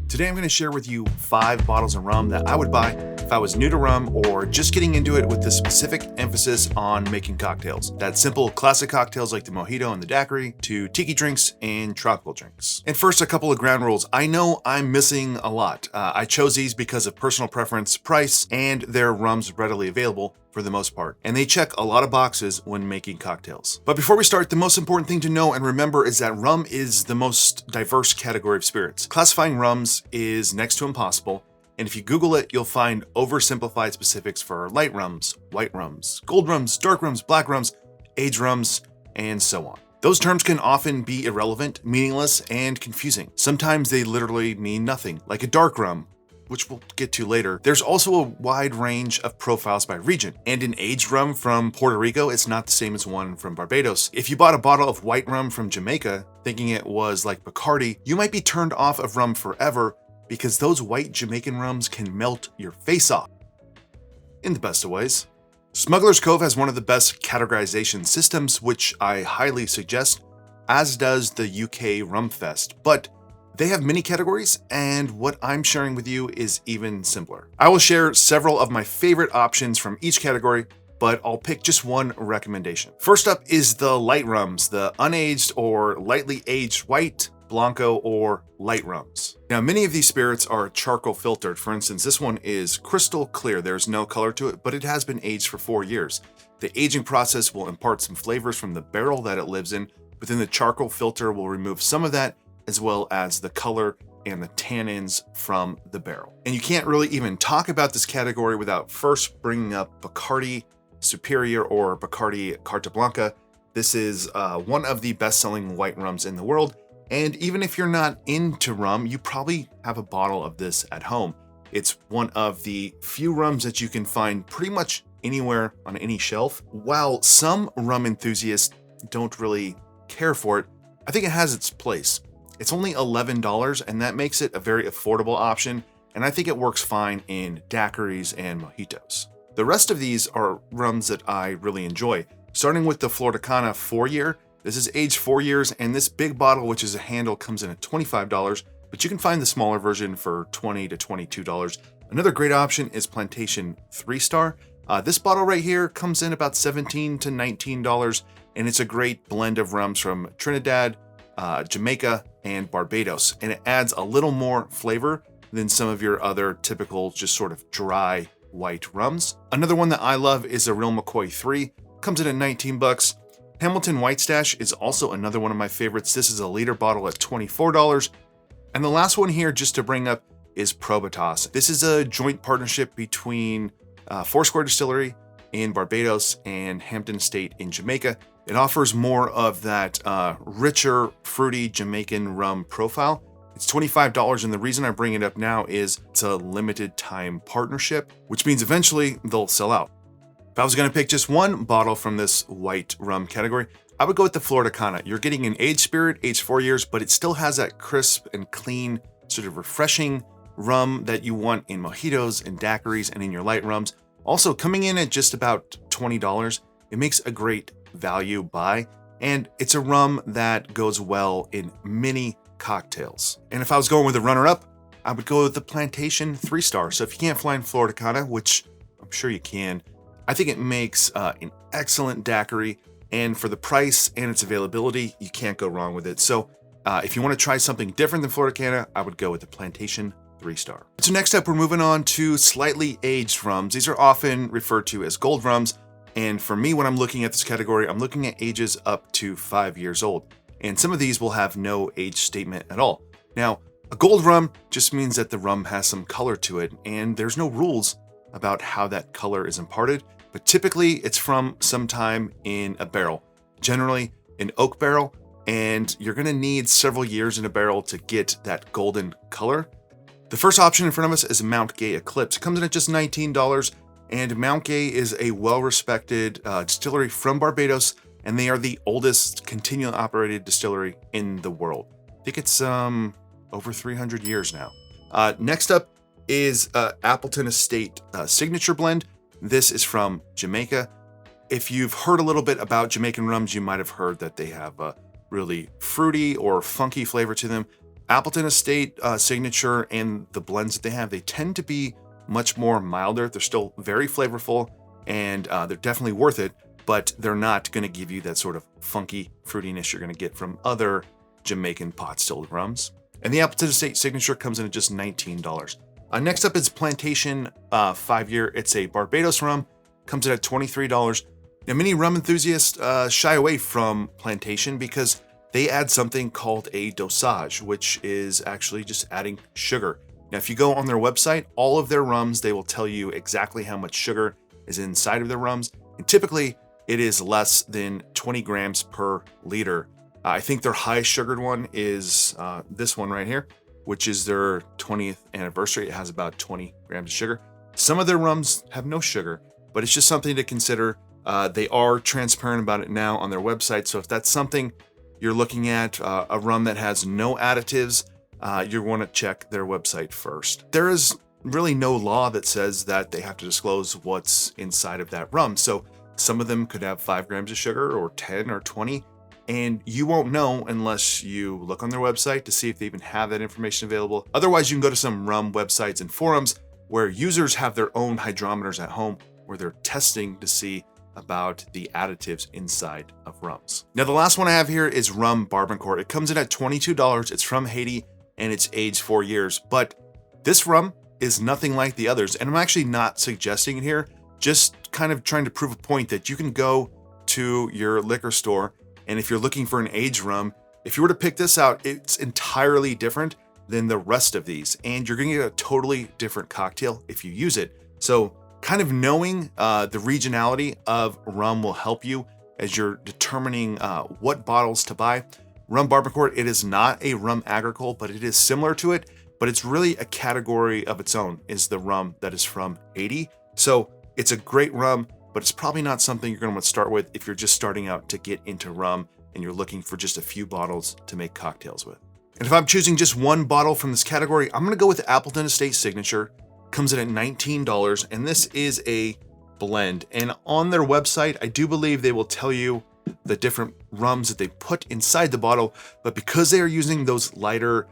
Today I'm going to share with you 5 bottles of rum that I would buy if I was new to rum or just getting into it with the specific emphasis on making cocktails. That's simple classic cocktails like the mojito and the daiquiri to tiki drinks and tropical drinks. And first, a couple of ground rules. I know I'm missing a lot. I chose these because of personal preference, price, and their rums readily available for the most part. And they check a lot of boxes when making cocktails. But before we start, the most important thing to know and remember is that rum is the most diverse category of spirits. Classifying rums is next to impossible. And if you Google it, you'll find oversimplified specifics for light rums, white rums, gold rums, dark rums, black rums, aged rums, and so on. Those terms can often be irrelevant, meaningless, and confusing. Sometimes they literally mean nothing, like a dark rum, which we'll get to later. There's also a wide range of profiles by region, and an aged rum from Puerto Rico is not the same as one from Barbados. If you bought a bottle of white rum from Jamaica, thinking it was like Bacardi, you might be turned off of rum forever because those white Jamaican rums can melt your face off. In the best of ways. Smuggler's Cove has one of the best categorization systems, which I highly suggest, as does the UK Rum Fest, but they have many categories, and what I'm sharing with you is even simpler. I will share several of my favorite options from each category, but I'll pick just one recommendation. First up is the light rums, the unaged or lightly aged white, blanco, or light rums. Now, many of these spirits are charcoal filtered. For instance, this one is crystal clear. There's no color to it, but it has been aged for 4 years. The aging process will impart some flavors from the barrel that it lives in, but then the charcoal filter will remove some of that, as well as the color and the tannins from the barrel. And you can't really even talk about this category without first bringing up Bacardi Superior or Bacardi Carta Blanca. This is one of the best-selling white rums in the world. And even if you're not into rum, you probably have a bottle of this at home. It's one of the few rums that you can find pretty much anywhere on any shelf. While some rum enthusiasts don't really care for it, I think it has its place. It's only $11, and that makes it a very affordable option, and I think it works fine in daiquiris and mojitos. The rest of these are rums that I really enjoy, starting with the Flor de Cana 4-year. This is aged 4 years, and this big bottle, which is a handle, comes in at $25, but you can find the smaller version for $20 to $22. Another great option is Plantation 3-star. This bottle right here comes in about $17 to $19, and it's a great blend of rums from Trinidad, Jamaica, and Barbados, and it adds a little more flavor than some of your other typical just sort of dry white rums. Another one that I love is a Real McCoy 3, comes in at $19. Hamilton White Stash is also another one of my favorites. This is a liter bottle at $24. And the last one here just to bring up is Probitas. This is a joint partnership between Foursquare Distillery in Barbados and Hampton Estate in Jamaica. It offers more of that richer, fruity Jamaican rum profile. It's $25, and the reason I bring it up now is it's a limited time partnership, which means eventually they'll sell out. If I was going to pick just one bottle from this white rum category, I would go with the Flor de Cana. You're getting an aged spirit, aged 4 years, but it still has that crisp and clean, sort of refreshing rum that you want in mojitos and daiquiris and in your light rums. Also, coming in at just about $20, it makes a great value buy, and it's a rum that goes well in many cocktails. And if I was going with a runner-up, I would go with the Plantation 3-star. So if you can't find Flor de Cana, which I'm sure you can, I think it makes an excellent daiquiri, and for the price and its availability, you can't go wrong with it. So if you want to try something different than Flor de Cana, I would go with the Plantation 3-star. So next up, we're moving on to slightly aged rums. These are often referred to as gold rums. And for me, when I'm looking at this category, I'm looking at ages up to 5 years old. and some of these will have no age statement at all. Now, a gold rum just means that the rum has some color to it, and there's no rules about how that color is imparted, but typically it's from some time in a barrel, generally an oak barrel, and you're gonna need several years in a barrel to get that golden color. The first option in front of us is Mount Gay Eclipse. It comes in at just $19, and Mount Gay is a well-respected distillery from Barbados, and they are the oldest continually operated distillery in the world. I think it's over 300 years now. Next up is Appleton Estate Signature Blend. This is from Jamaica. If you've heard a little bit about Jamaican rums, you might have heard that they have a really fruity or funky flavor to them. Appleton Estate Signature and the blends that they have, they tend to be much more milder. They're still very flavorful, and they're definitely worth it, but they're not going to give you that sort of funky fruitiness you're going to get from other Jamaican pot stilled rums. And the Appleton Estate Signature comes in at just $19. Next up is Plantation 5-year. It's a Barbados rum, comes in at $23. Now, many rum enthusiasts shy away from Plantation because they add something called a dosage, which is actually just adding sugar. Now, if you go on their website, all of their rums, they will tell you exactly how much sugar is inside of their rums. And typically, it is less than 20 grams per liter. I think their highest sugared one is this one right here, which is their 20th anniversary. It has about 20 grams of sugar. Some of their rums have no sugar, but it's just something to consider. They are transparent about it now on their website. So if that's something you're looking at, a rum that has no additives, you want to check their website first. There is really no law that says that they have to disclose what's inside of that rum. So some of them could have 5 grams of sugar or 10 or 20, and you won't know unless you look on their website to see if they even have that information available. Otherwise, you can go to some rum websites and forums where users have their own hydrometers at home where they're testing to see about the additives inside of rums. Now, the last one I have here is Rum Barbancourt. It comes in at $22. It's from Haiti, and it's aged 4 years. But this rum is nothing like the others, and I'm actually not suggesting it here, just kind of trying to prove a point that you can go to your liquor store, and if you're looking for an aged rum, if you were to pick this out, it's entirely different than the rest of these, and you're gonna get a totally different cocktail if you use it. So kind of knowing the regionality of rum will help you as you're determining what bottles to buy. Rum Barbancourt, it is not a rum agricole, but it is similar to it, but it's really a category of its own, is the rum that is from Haiti. So it's a great rum, but it's probably not something you're gonna want to start with if you're just starting out to get into rum and you're looking for just a few bottles to make cocktails with. And if I'm choosing just one bottle from this category, I'm gonna go with the Appleton Estate Signature. Comes in at $19, and this is a blend. And on their website, I do believe they will tell you the different rums that they put inside the bottle, but because they are using those lighter,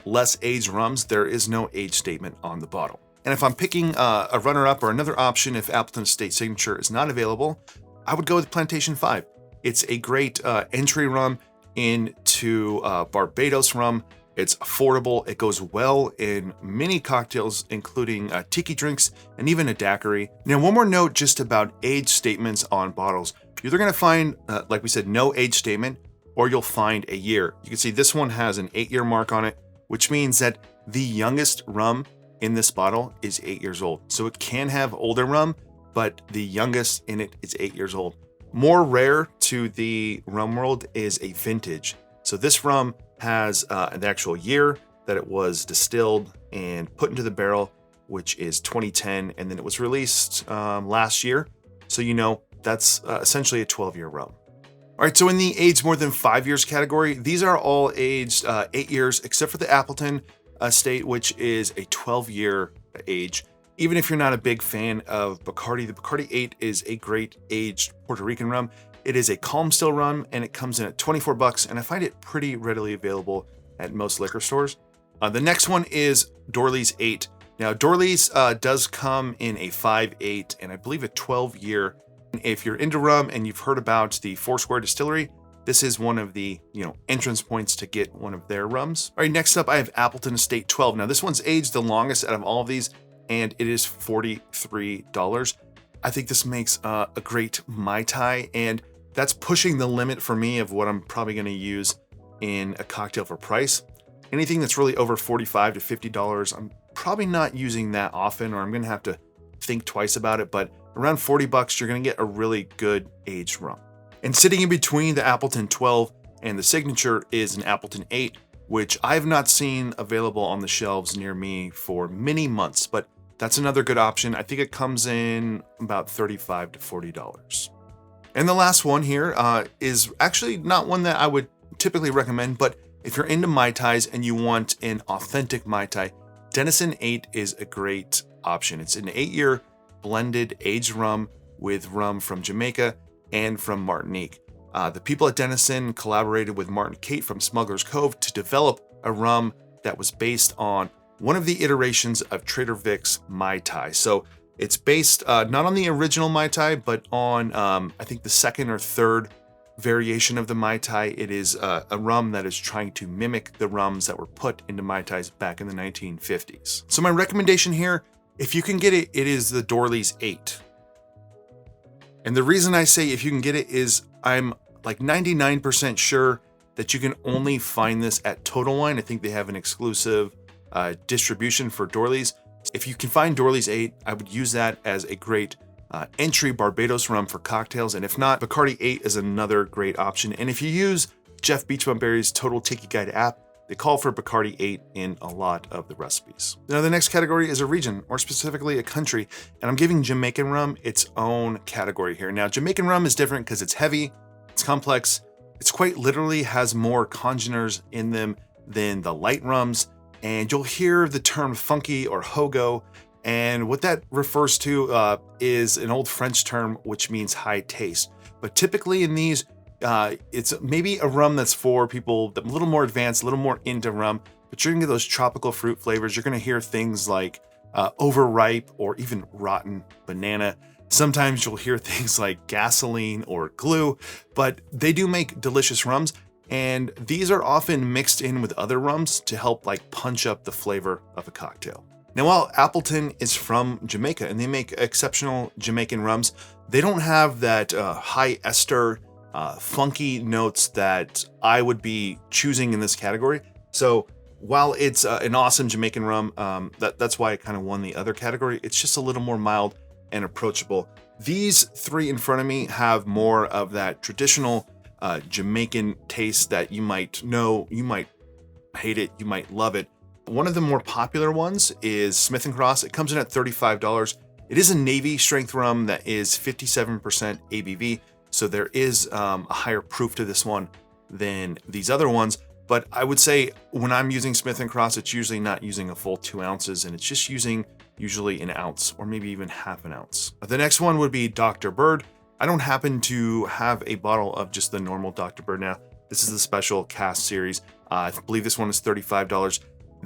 less aged rums, there is no age statement on the bottle. And if I'm picking a runner-up or another option, if Appleton Estate Signature is not available, I would go with Plantation 5. It's a great entry rum into Barbados rum. It's affordable. It goes well in many cocktails, including tiki drinks and even a daiquiri. Now, one more note just about age statements on bottles. You're either going to find, like we said, no age statement, or you'll find a year. You can see this one has an 8-year mark on it, which means that the youngest rum in this bottle is 8 years old. So it can have older rum, but the youngest in it is 8 years old. More rare to the Rum World is a vintage. So this rum has an actual year that it was distilled and put into the barrel, which is 2010, and then it was released last year. So you know that's essentially a 12-year rum. All right, so in the aged more than 5 years category, these are all aged 8 years, except for the Appleton Estate, which is a 12-year age. Even if you're not a big fan of Bacardi, the Bacardi 8 is a great aged Puerto Rican rum. It is a calm still rum, and it comes in at $24, and I find it pretty readily available at most liquor stores. The next one is Dorley's 8. Now, Dorley's does come in a 5-8, and I believe a 12-year. If you're into rum and you've heard about the Foursquare Distillery, this is one of the entrance points to get one of their rums. All right, next up I have Appleton Estate 12. Now, this one's aged the longest out of all of these, and it is $43. I think this makes a great Mai Tai, and that's pushing the limit for me of what I'm probably going to use in a cocktail for price. Anything that's really over $45 to $50, I'm probably not using that often, or I'm gonna have to think twice about it, but around 40 bucks, you're gonna get a really good aged rum. And sitting in between the Appleton 12 and the Signature is an Appleton 8, which I've not seen available on the shelves near me for many months, but that's another good option. I think it comes in about $35 to $40. And the last one here is actually not one that I would typically recommend, but if you're into Mai Tais and you want an authentic Mai Tai, Denison 8 is a great option. It's an 8-year blended aged rum with rum from Jamaica and from Martinique. The people at Denison collaborated with Martin Kate from Smuggler's Cove to develop a rum that was based on one of the iterations of Trader Vic's Mai Tai. So it's based not on the original Mai Tai, but on I think the second or third variation of the Mai Tai. It is a rum that is trying to mimic the rums that were put into Mai Tais back in the 1950s. So my recommendation here, if you can get it, it is the Dorley's 8. And the reason I say if you can get it is I'm like 99% sure that you can only find this at Total Wine. I think they have an exclusive distribution for Dorley's. If you can find Dorley's 8, I would use that as a great entry Barbados rum for cocktails. And if not, Bacardi 8 is another great option. And if you use Jeff Beachbumberry's Total Tiki Guide app, they call for Bacardi 8 in a lot of the recipes. Now, the next category is a region, or specifically a country, and I'm giving Jamaican rum its own category here. Now, Jamaican rum is different because it's heavy, it's complex, it's quite literally has more congeners in them than the light rums, and you'll hear the term funky or hogo, and what that refers to is an old French term which means high taste. But typically in these, it's maybe a rum that's for people that are a little more advanced, a little more into rum, but you're gonna get those tropical fruit flavors. You're gonna hear things like overripe or even rotten banana. Sometimes you'll hear things like gasoline or glue, but they do make delicious rums. And these are often mixed in with other rums to help like punch up the flavor of a cocktail. Now, while Appleton is from Jamaica and they make exceptional Jamaican rums, they don't have that high ester, funky notes that I would be choosing in this category. So while it's an awesome Jamaican rum, that's why it kind of won the other category. It's just a little more mild and approachable. These three in front of me have more of that traditional Jamaican taste that you might know, you might hate it, you might love it. One of the more popular ones is Smith & Cross. It comes in at $35. It is a Navy strength rum that is 57% ABV. So there is a higher proof to this one than these other ones. But I would say when I'm using Smith & Cross, it's usually not using a full 2 ounces, and it's just using usually an ounce or maybe even half an ounce. The next one would be Dr. Bird. I don't happen to have a bottle of just the normal Dr. Bird now. This is the special cast series. I believe this one is $35.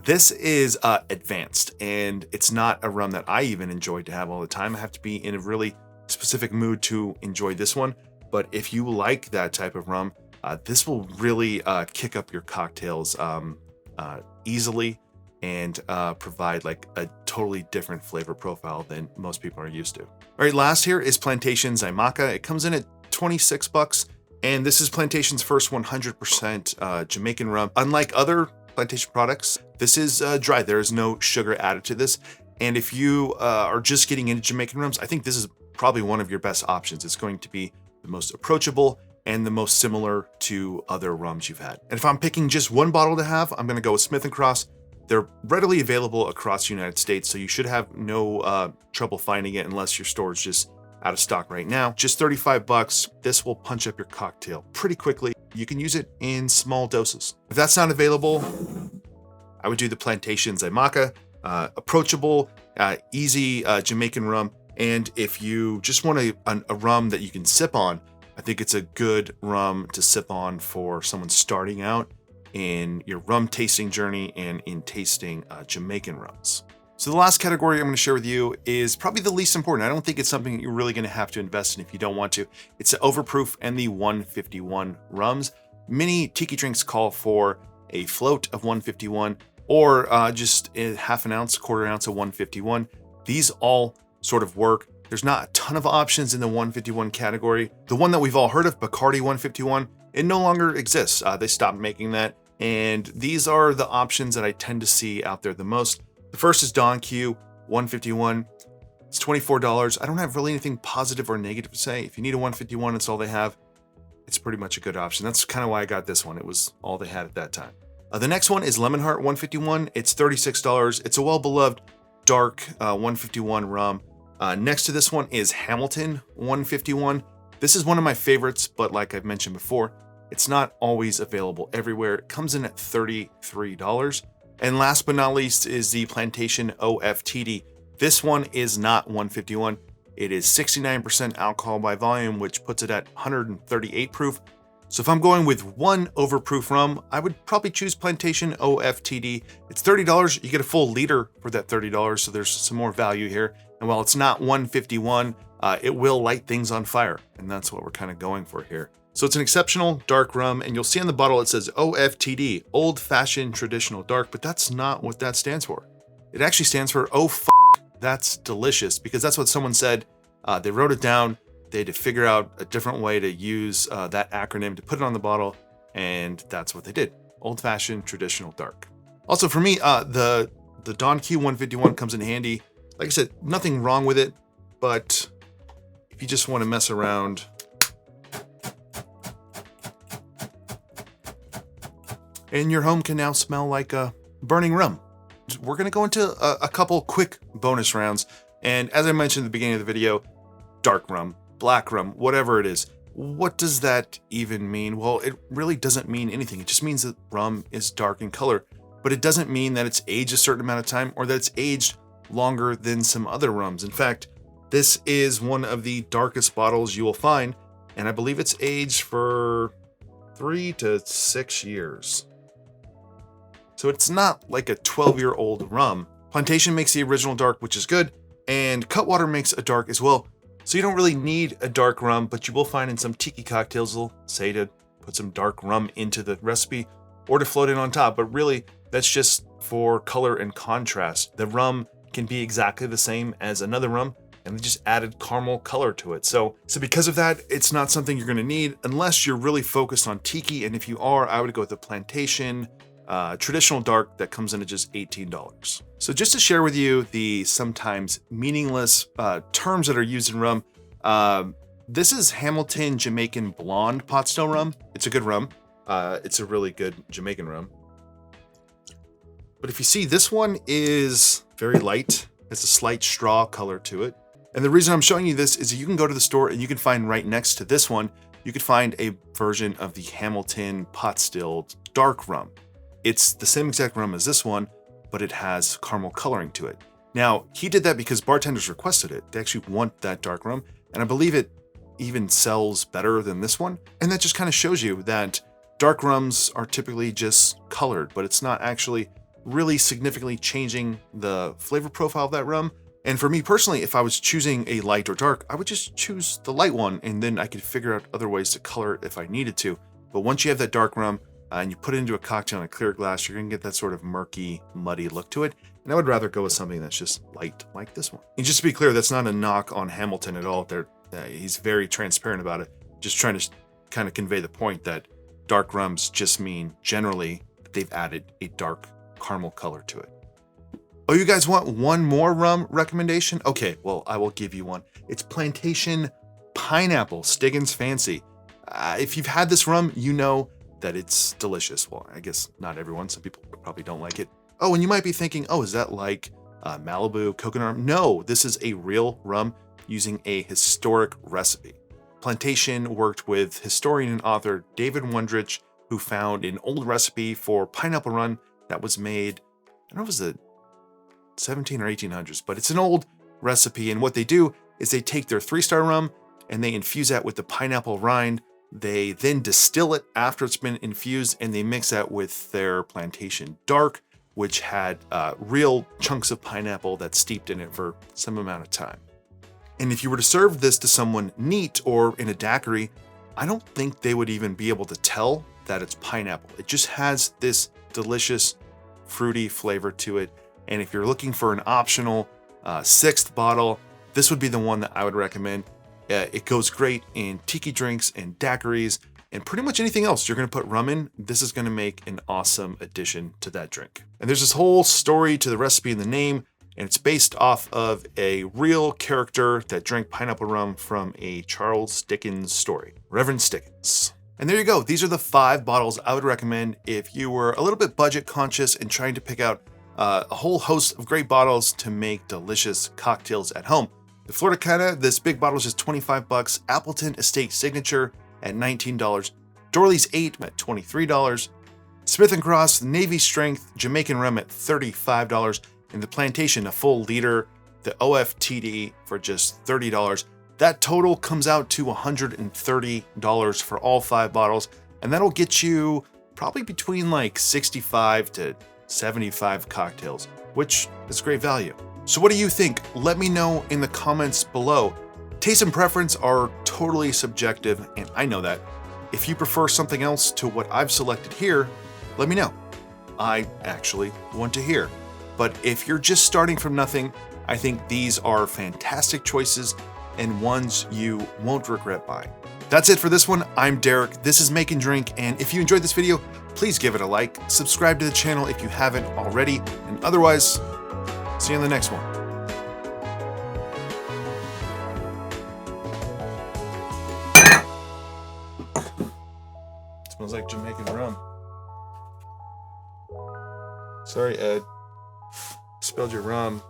This is advanced, and it's not a rum that I even enjoy to have all the time. I have to be in a really specific mood to enjoy this one. But if you like that type of rum, this will really kick up your cocktails easily and provide like a totally different flavor profile than most people are used to. All right, last here is Plantation Zaimaka. It comes in at 26 bucks, and this is Plantation's first 100% Jamaican rum. Unlike other Plantation products, this is dry. There is no sugar added to this. And if you are just getting into Jamaican rums, I think this is probably one of your best options. It's going to be the most approachable and the most similar to other rums you've had. And if I'm picking just one bottle to have, I'm gonna go with Smith & Cross. They're readily available across the United States, so you should have no trouble finding it unless your store is just out of stock right now. Just 35 bucks. This will punch up your cocktail pretty quickly. You can use it in small doses. If that's not available, I would do the Plantation Zaimaka. Approachable, easy Jamaican rum. And if you just want a rum that you can sip on, I think it's a good rum to sip on for someone starting out in your rum tasting journey and in tasting Jamaican rums. So the last category I'm going to share with you is probably the least important. I don't think it's something that you're really going to have to invest in if you don't want to. It's the Overproof and the 151 rums. Many tiki drinks call for a float of 151 or just a half an ounce, quarter ounce of 151. These all sort of work. There's not a ton of options in the 151 category. The one that we've all heard of, Bacardi 151, it no longer exists. They stopped making that. And these are the options that I tend to see out there the most. The first is Don Q 151. It's $24. I don't have really anything positive or negative to say. If you need a 151, it's all they have. It's pretty much a good option. That's kind of why I got this one. It was all they had at that time. The next one is Lemon Heart 151. It's $36. It's a well-beloved dark 151 rum. Next to this one is Hamilton 151. This is one of my favorites, but like I've mentioned before, it's not always available everywhere. It comes in at $33. And last but not least is the Plantation OFTD. This one is not 151. It is 69% alcohol by volume, which puts it at 138 proof. So if I'm going with one overproof rum, I would probably choose Plantation OFTD. It's $30. You get a full liter for that $30, so there's some more value here. And while it's not 151, it will light things on fire, and that's what we're kind of going for here. So it's an exceptional dark rum, and you'll see on the bottle it says OFTD, Old Fashioned Traditional Dark, but that's not what that stands for. It actually stands for that's delicious, because that's what someone said. They wrote it down. They had to figure out a different way to use that acronym to put it on the bottle, and that's what they did. Old Fashioned Traditional Dark. Also for me, the Don Q 151 comes in handy. Like I said, nothing wrong with it, but if you just want to mess around, and your home can now smell like a burning rum. We're going to go into a couple quick bonus rounds. And as I mentioned at the beginning of the video, dark rum, black rum, whatever it is, what does that even mean? Well, it really doesn't mean anything. It just means that rum is dark in color, but it doesn't mean that it's aged a certain amount of time or that it's aged longer than some other rums. In fact, this is one of the darkest bottles you will find, and I believe it's aged for 3 to 6 years. So it's not like a 12-year-old rum. Plantation makes the original dark, which is good, and Cutwater makes a dark as well. So you don't really need a dark rum, but you will find in some tiki cocktails they'll say to put some dark rum into the recipe or to float it on top, but really that's just for color and contrast. The rum can be exactly the same as another rum, and they just added caramel color to it. So because of that, it's not something you're gonna need unless you're really focused on tiki, and if you are, I would go with the Plantation traditional dark that comes in at just $18. So just to share with you the sometimes meaningless terms that are used in rum, this is Hamilton Jamaican Blonde Pot Still Rum. It's a good rum. It's a really good Jamaican rum. But if you see, this one is very light. It's a slight straw color to it. And the reason I'm showing you this is you can go to the store and you can find right next to this one, you could find a version of the Hamilton Pot Stilled Dark Rum. It's the same exact rum as this one, but it has caramel coloring to it. Now, he did that because bartenders requested it. They actually want that dark rum, and I believe it even sells better than this one. And that just kind of shows you that dark rums are typically just colored, but it's not actually really significantly changing the flavor profile of that rum. And for me personally, if I was choosing a light or dark, I would just choose the light one, and then I could figure out other ways to color it if I needed to. But once you have that dark rum, and you put it into a cocktail in a clear glass, you're gonna get that sort of murky, muddy look to it. And I would rather go with something that's just light like this one. And just to be clear, that's not a knock on Hamilton at all. He's very transparent about it. Just trying to kind of convey the point that dark rums just mean generally that they've added a dark caramel color to it. Oh, you guys want one more rum recommendation? Okay, well, I will give you one. It's Plantation Pineapple Stiggins Fancy. If you've had this rum, you know that it's delicious. Well, I guess not everyone. Some people probably don't like it. Oh, and you might be thinking, oh, is that like Malibu coconut rum? No, this is a real rum using a historic recipe. Plantation worked with historian and author David Wondrich, who found an old recipe for pineapple rum that was made, I don't know if it was the 17 or 1800s, but it's an old recipe. And what they do is they take their 3-star rum and they infuse that with the pineapple rind. They then distill it after it's been infused, and they mix that with their Plantation Dark, which had real chunks of pineapple that steeped in it for some amount of time. And if you were to serve this to someone neat or in a daiquiri, I don't think they would even be able to tell that it's pineapple. It just has this delicious, fruity flavor to it. And if you're looking for an optional 6th bottle, this would be the one that I would recommend. It goes great in tiki drinks and daiquiris. and pretty much anything else you're going to put rum in, this is going to make an awesome addition to that drink. And there's this whole story to the recipe and the name, and it's based off of a real character that drank pineapple rum from a Charles Dickens story, Reverend Stickens. And there you go. These are the 5 bottles I would recommend if you were a little bit budget conscious and trying to pick out a whole host of great bottles to make delicious cocktails at home. The Florida Canna, this big bottle is just 25 bucks. Appleton Estate Signature at $19. Dorley's 8 at $23. Smith & Cross Navy Strength Jamaican Rum at $35. And the Plantation, a full liter, the OFTD for just $30. That total comes out to $130 for all 5 bottles. And that'll get you probably between like 65 to 75 cocktails, which is great value. So what do you think? Let me know in the comments below. Taste and preference are totally subjective, and I know that. If you prefer something else to what I've selected here, let me know. I actually want to hear. But if you're just starting from nothing, I think these are fantastic choices and ones you won't regret buying. That's it for this one. I'm Derek. This is Make and Drink, and if you enjoyed this video, please give it a like, subscribe to the channel if you haven't already, and otherwise, see you in the next one. Smells like Jamaican rum. Sorry, Ed. Spilled your rum.